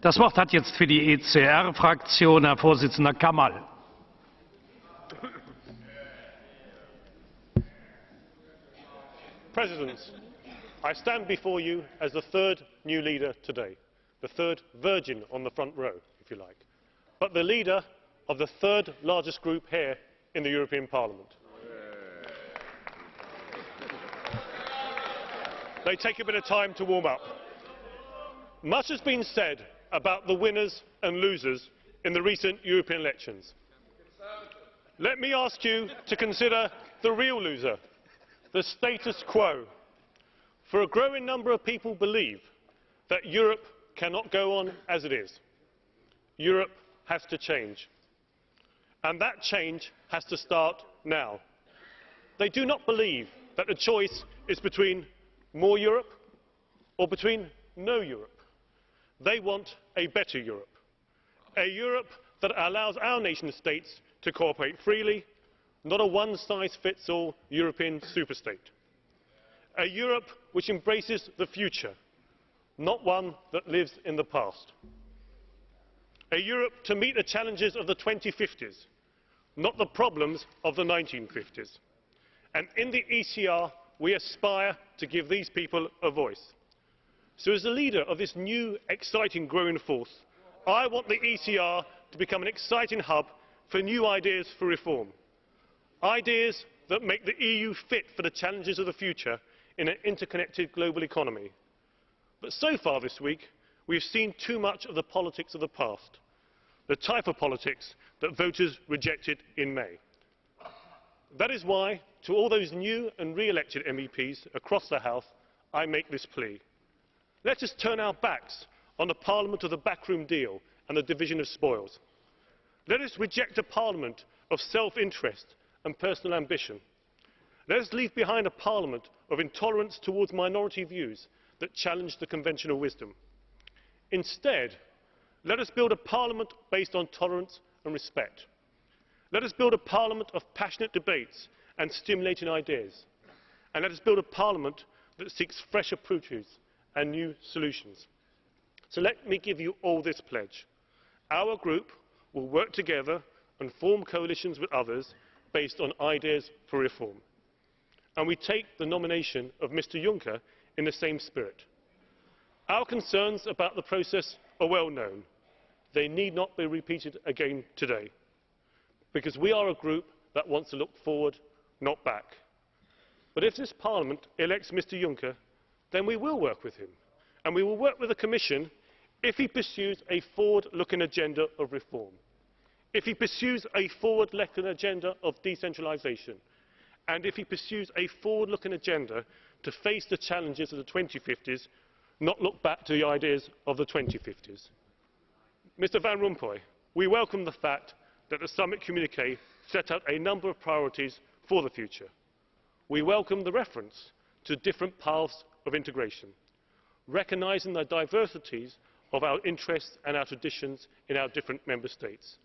Das Wort hat jetzt für die ECR-Fraktion Herr Vorsitzender Kamall. Presidents, I stand before you as the third new leader today, the third virgin on the front row, if you like, but the leader of the third largest group here in the European Parliament. They take a bit of time to warm up. Much has been said about the winners and losers in the recent European elections. Let me ask you to consider the real loser, the status quo. For a growing number of people believe that Europe cannot go on as it is. Europe has to change. And that change has to start now. They do not believe that the choice is between more Europe or between no Europe. They want a better Europe, a Europe that allows our nation states to cooperate freely, not a one-size-fits-all European superstate. A Europe which embraces the future, not one that lives in the past. A Europe to meet the challenges of the 2050s, not the problems of the 1950s. And in the ECR, we aspire to give these people a voice. So as the leader of this new, exciting, growing force, I want the ECR to become an exciting hub for new ideas for reform. Ideas that make the EU fit for the challenges of the future in an interconnected global economy. But so far this week, we've seen too much of the politics of the past, the type of politics that voters rejected in May. That is why, to all those new and re-elected MEPs across the House, I make this plea. Let us turn our backs on the Parliament of the backroom deal and the division of spoils. Let us reject a Parliament of self-interest and personal ambition. Let us leave behind a Parliament of intolerance towards minority views that challenge the conventional wisdom. Instead, let us build a Parliament based on tolerance and respect. Let us build a Parliament of passionate debates and stimulating ideas. And let us build a Parliament that seeks fresh approaches and new solutions. So let me give you all this pledge. Our group will work together and form coalitions with others based on ideas for reform. And we take the nomination of Mr. Juncker in the same spirit. Our concerns about the process are well known. They need not be repeated again today, because we are a group that wants to look forward, not back. But if this Parliament elects Mr. Juncker, then we will work with him, and we will work with the Commission if he pursues a forward-looking agenda of reform, if he pursues a forward-looking agenda of decentralisation, and if he pursues a forward-looking agenda to face the challenges of the 2050s, not look back to the ideas of the 2050s. Mr. Van Rompuy, we welcome the fact that the summit communiqué set out a number of priorities for the future. We welcome the reference to different paths of integration, recognising the diversities of our interests and our traditions in our different member states.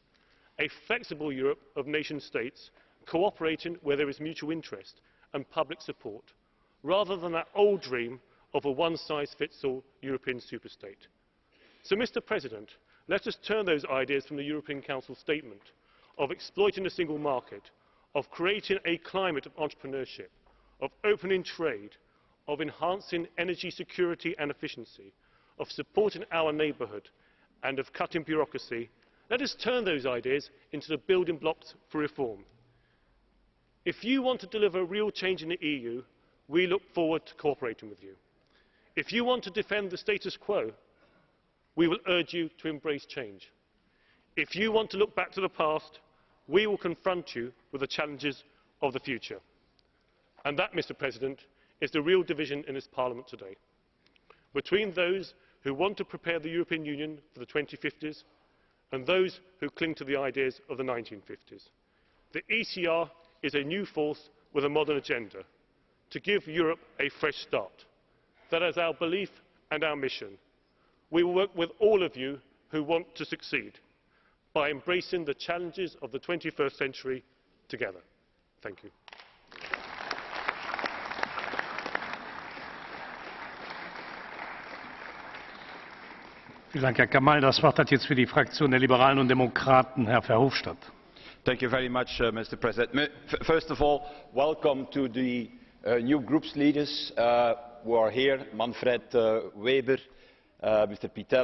A flexible Europe of nation states cooperating where there is mutual interest and public support, rather than that old dream of a one-size-fits-all European superstate. So, Mr. President, let us turn those ideas from the European Council statement of exploiting the single market, of creating a climate of entrepreneurship, of opening trade, of enhancing energy security and efficiency, of supporting our neighbourhood, and of cutting bureaucracy. Let us turn those ideas into the building blocks for reform. If you want to deliver real change in the EU, we look forward to cooperating with you. If you want to defend the status quo, we will urge you to embrace change. If you want to look back to the past, we will confront you with the challenges of the future. And that, Mr. President, is the real division in this Parliament today, between those who want to prepare the European Union for the 2050s and those who cling to the ideas of the 1950s. The ECR is a new force with a modern agenda to give Europe a fresh start. That is our belief and our mission. We will work with all of you who want to succeed by embracing the challenges of the 21st century together. Thank you. Vielen Dank, Herr Kamall. Das Wort hat jetzt für die Fraktion der Liberalen und Demokraten Herr Verhofstadt. Thank you very much, Mr. President. First of all, welcome to the new group's leaders who are here, Manfred Weber, Mr. Pittella.